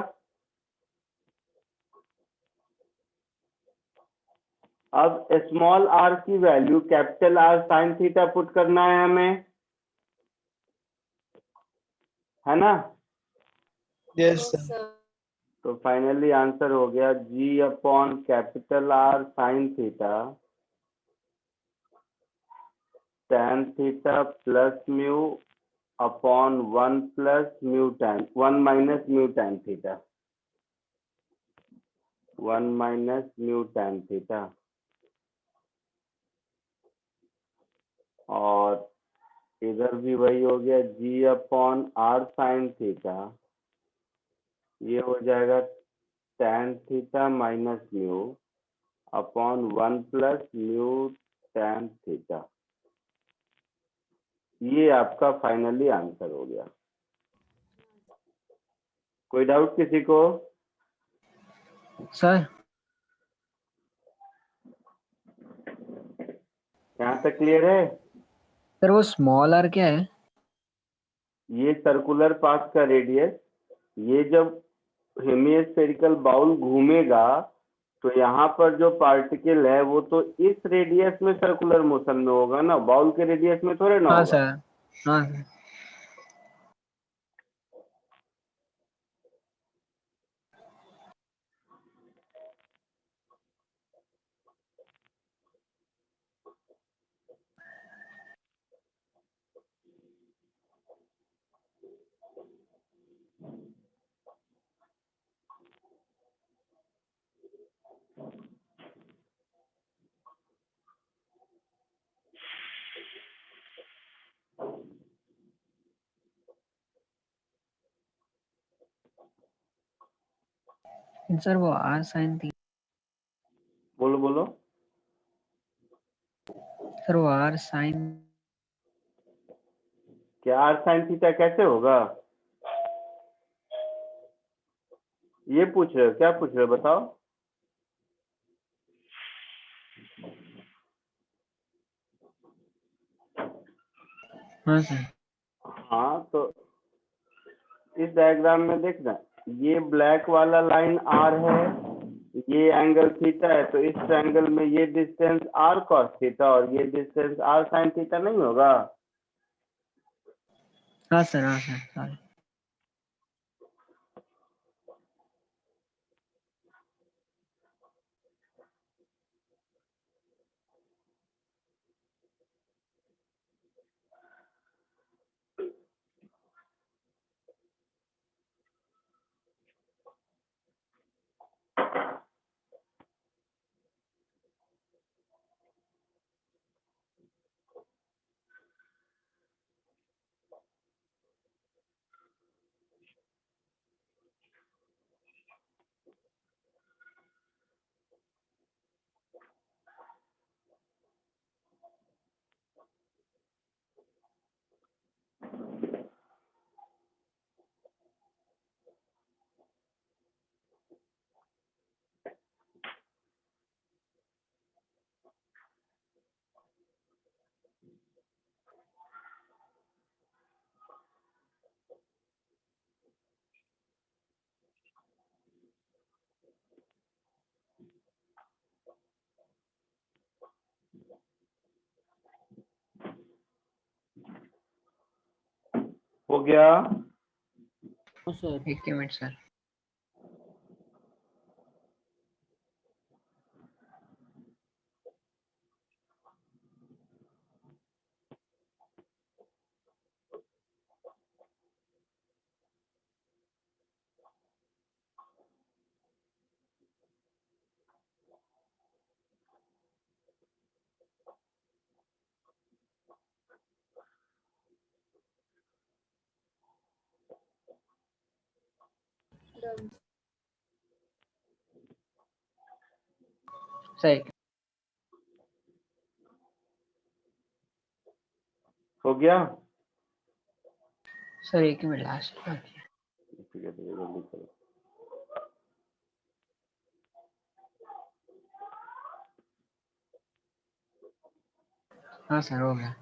अब स्मॉल r की value capital R sine theta put करना है हमें, है ना? Yes Yes, sir. sir. तो फाइनली आंसर हो गया g upon capital R sine theta tan theta plus mu upon 1 plus mu tan 1 minus mu tan theta, 1 minus mu tan theta, और इधर भी वही हो गया g upon R sine theta, ये हो जाएगा tan theta minus mu upon 1 plus mu tan theta. ये आपका फाइनली आंसर हो गया। कोई डाउट किसी को? सर यहाँ तक क्लियर है? सर वो स्मॉल आर क्या है? ये सर्कुलर पाथ का रेडियस, ये जब हेमिस्फेरिकल बाउल घूमेगा तो यहाँ पर जो पार्टिकल है वो तो इस रेडियस में सर्कुलर मोशन में होगा ना, बाउल के रेडियस में थोड़े ना हाँ होगा। सर, हाँ सर। सर वो आर साइन थी, बोलो बोलो। सर वो आर साइन, क्या r साइन थीटा कैसे होगा? ये पूछ रहे हो? क्या पूछ रहे हो बताओ? हाँ सर। हाँ, तो इस डायग्राम में देखना, ये ब्लैक वाला लाइन r है, ये एंगल थीटा है, तो इस ट्रायंगल में ये डिस्टेंस r cos थीटा और ये डिस्टेंस r sin थीटा नहीं होगा? हाँ सर, हाँ सर, सॉरी। गया? हाँ सर। एक ही मिनट सर। Done. सर एक हो गया? सर एक ही मिनट लास्ट बाकी है। ठीक है जल्दी करो। हाँ सर हो गया।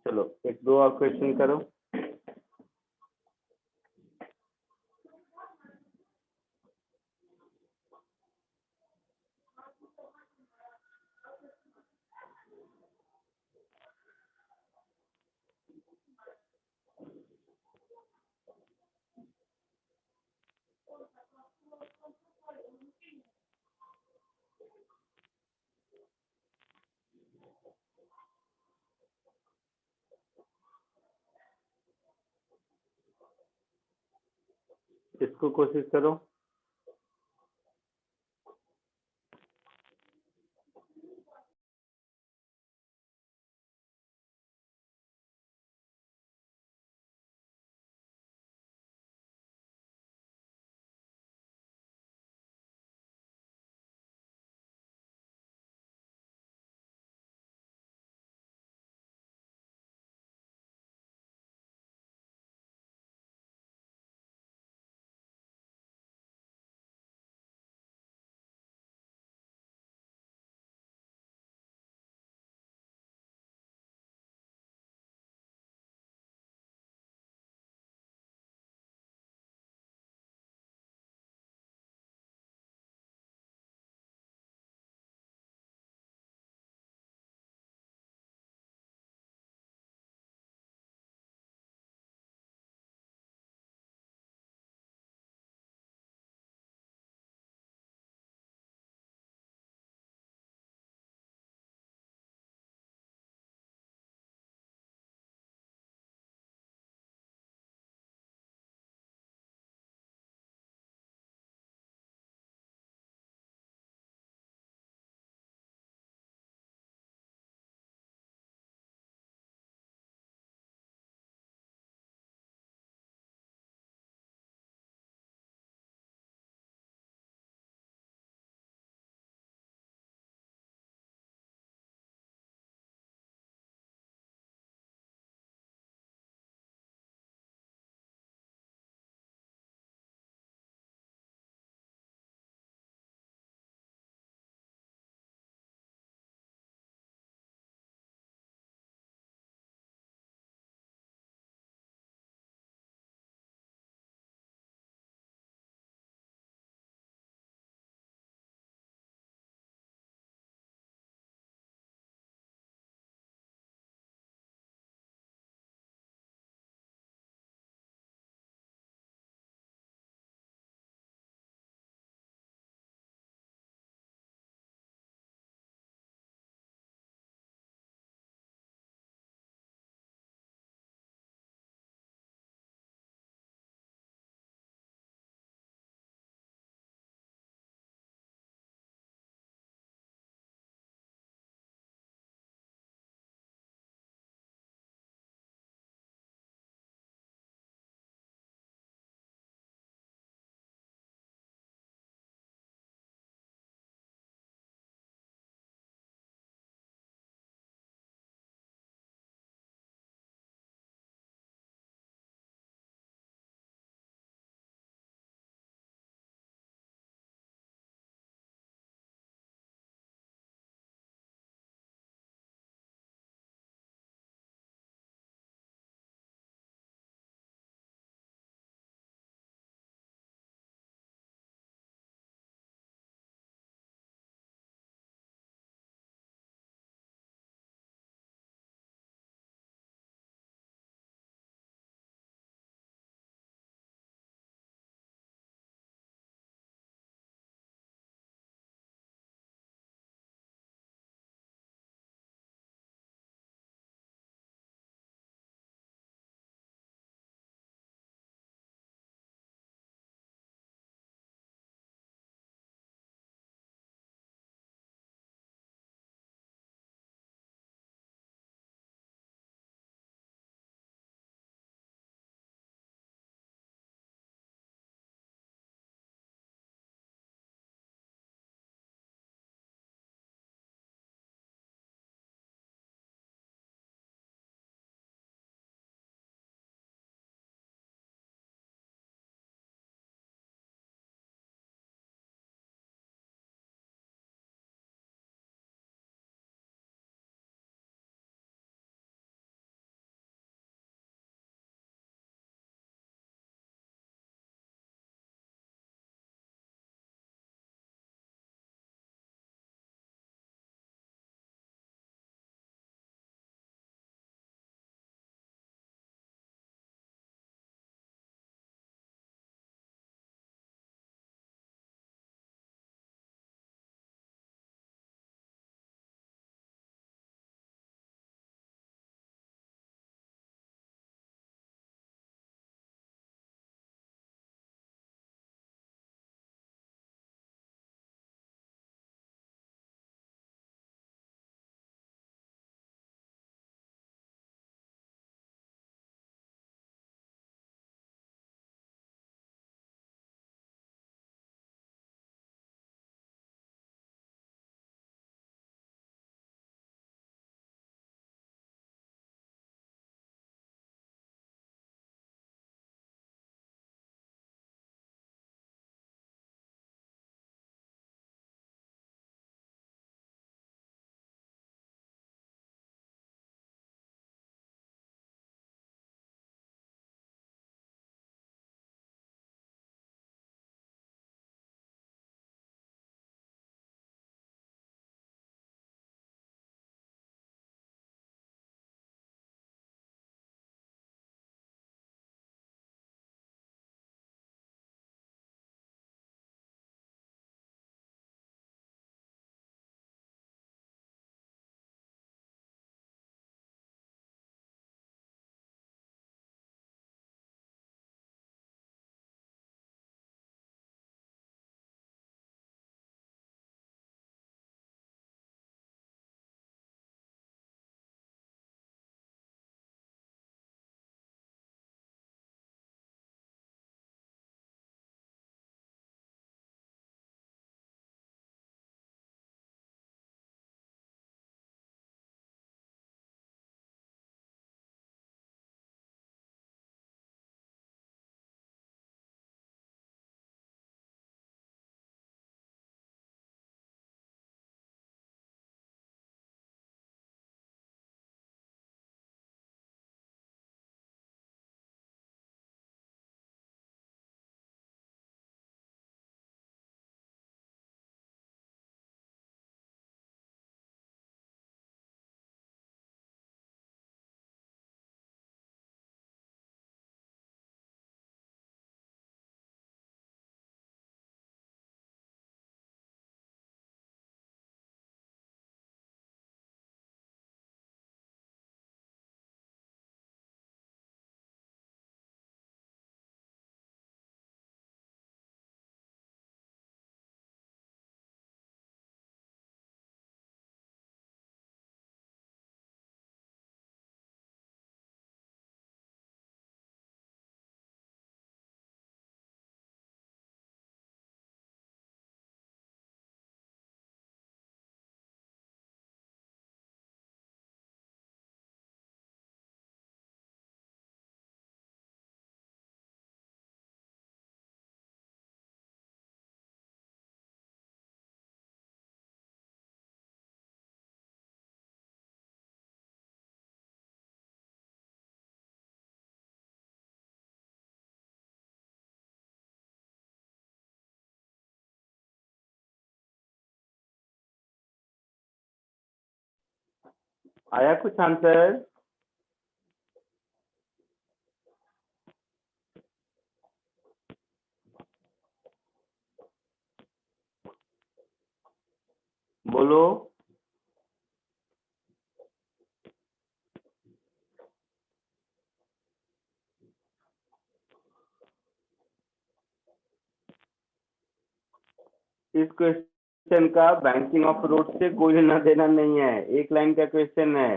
चलो एक दो और क्वेश्चन करो। इसको कोशिश करो। आया कुछ आंसर? बोलो। इस क्वेश्चन का बैंकिंग ऑफ रोड से कोई लेना देना नहीं है, एक लाइन का क्वेश्चन है।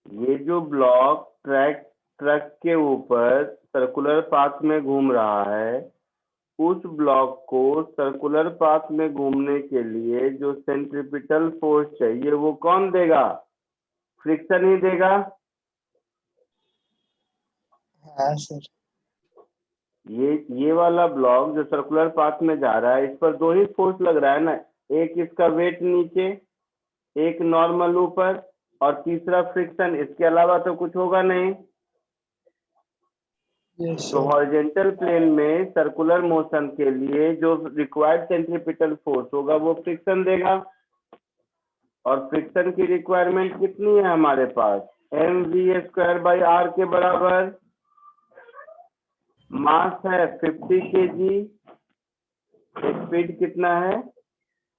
ये जो ब्लॉक ट्रक के ऊपर सर्कुलर पाथ में घूम रहा है, उस ब्लॉक को सर्कुलर पाथ में घूमने के लिए जो सेंट्रीपिटल फोर्स चाहिए वो कौन देगा? फ्रिक्शन ही देगा। हाँ सर। ये वाला ब्लॉक जो सर्कुलर पाथ में जा रहा है, इस पर दो ही फोर्स लग रहा है ना, एक इसका वेट नीचे, एक नॉर्मल ऊपर, और तीसरा फ्रिक्शन। इसके अलावा तो कुछ होगा नहीं। यस तो सर। हॉरिजॉन्टल प्लेन में सर्कुलर मोशन के लिए जो रिक्वायर्ड सेंट्रीपिटल फोर्स होगा वो फ्रिक्शन देगा। और फ्रिक्शन की रिक्वायरमेंट कितनी है हमारे पास? mv² r के बराबर। मास है 50 kg। स्पीड कितना है?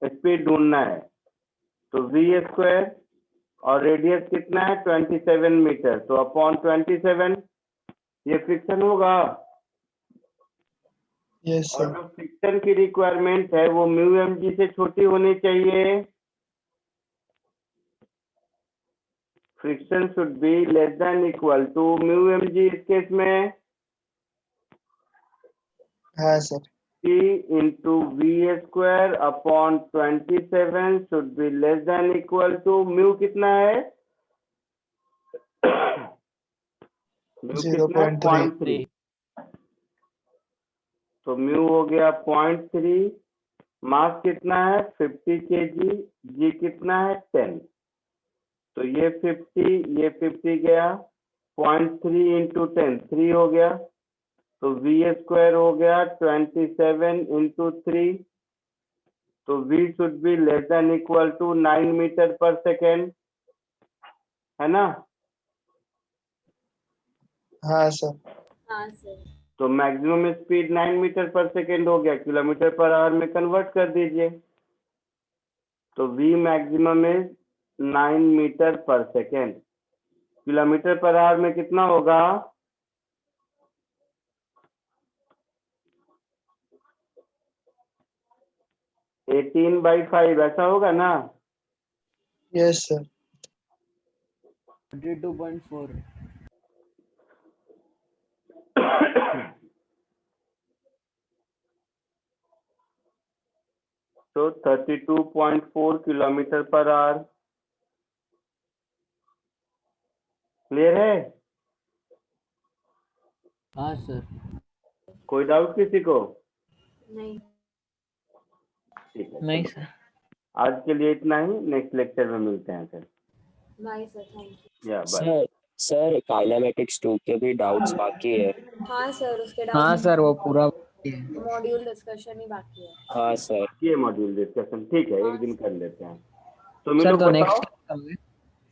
स्पीड ढूंढना है, तो v²। और रेडियस कितना है? 27 मीटर। तो अपॉन 27 ये फ्रिक्शन होगा। यस और सर। जो फ्रिक्शन की रिक्वायरमेंट है वो μmg से छोटी होनी चाहिए। Friction should be less than equal to μmg। इस केस में हाँ सर। T into v² upon 27 should be less than equal to mu कितना है? म्यू कितना है? 0.3। 0.3। तो म्यू हो गया 0.3। मास कितना है? 50 kg। जी कितना है? 10। तो ये 50 गया। 0.3 इंटू 10 3 हो गया। तो v² हो गया 27 इंटू 3। तो v should be less than equal to 9 metre per second, है ना? हाँ सर। हाँ सर। तो maximum speed 9 metre per second हो गया, किलोमीटर पर आवर में कन्वर्ट कर दीजिए। तो v maximum is 9 metre per second. Kilometre per hour में कितना होगा? 18/5 ऐसा होगा ना? Yes sir. 22.4। तो 32.4 किलोमीटर पर आवर। क्लियर है? हाँ सर। कोई डाउट किसी को? नहीं। ठीक है, नहीं चलो। सर। आज के लिए इतना ही, नेक्स्ट लेक्चर में मिलते हैं फिर। Bye sir, thank you. या बाय। सर सर काइनेमेटिक्स 2 के भी डाउट्स बाकी है। हाँ सर, उसके हाँ डाउट सर, वो पूरा मॉड्यूल डिस्कशन ही बाकी है। हाँ सर। ये मॉड्यूल डिस्कशन ठीक है, हाँ एक दिन सर। कर लेते हैं। तुम सर लोग तो बताओ। Next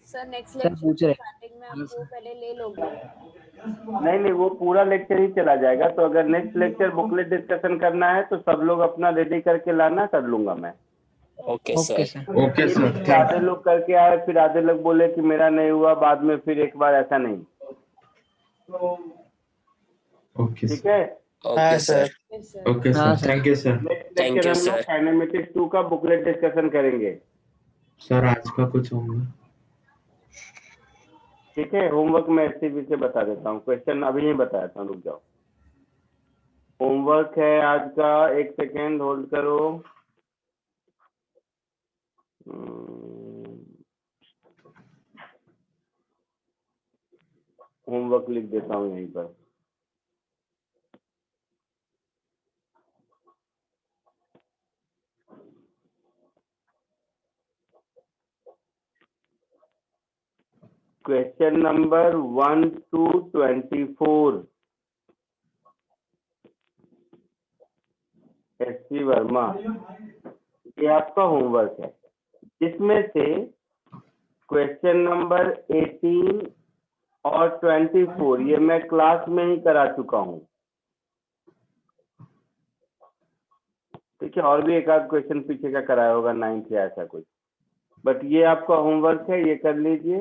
sir next sir lecture पूछ में रहे स्टार्टिंग में आपको पहले ले लोगे? नहीं, वो पूरा लेक्चर ही चला जाएगा। तो अगर नेक्स्ट लेक्चर बुकलेट डिस्कशन करना है तो सब लोग अपना रेडी करके लाना, कर लूंगा मैं। Okay okay sir. Sir. Okay ये सर, नहीं कि आधे लोग करके आए फिर आधे लोग बोले कि मेरा नहीं हुआ, बाद में फिर एक बार, ऐसा नहीं। ओके ठीक सर, है? हाँ okay sir. Sir. Yes sir. Okay हाँ sir, sir. Thank you sir. Next Thank lecture you, हम लोग sir. काइनेमेटिक्स 2 का बुकलेट डिस्कशन करेंगे। सर आज का कुछ होगा? ठीक है, होमवर्क मैं एससीबी से बता देता हूँ, क्वेश्चन अभी ही बताता हूँ, रुक जाओ। होमवर्क है आज का, एक सेकेंड होल्ड करो। होमवर्क लिख देता हूँ यहीं पर। Question number 1 to 24 SC Verma, ये आपका होमवर्क है। इसमें से क्वेश्चन नंबर 18 और 24 ये मैं क्लास में ही करा चुका हूँ। ठीक है, और भी एक आध क्वेश्चन पीछे का कराया होगा 9th या ऐसा कुछ, बट ये आपका होमवर्क है, ये कर लीजिए।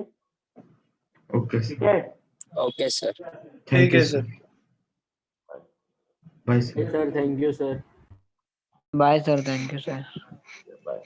ओके ठीक सर। है, ओके सर। थैंक ठीक यू है sir. Sir. Bye sir. Sir thank you sir. Bye sir, thank you sir. Bye.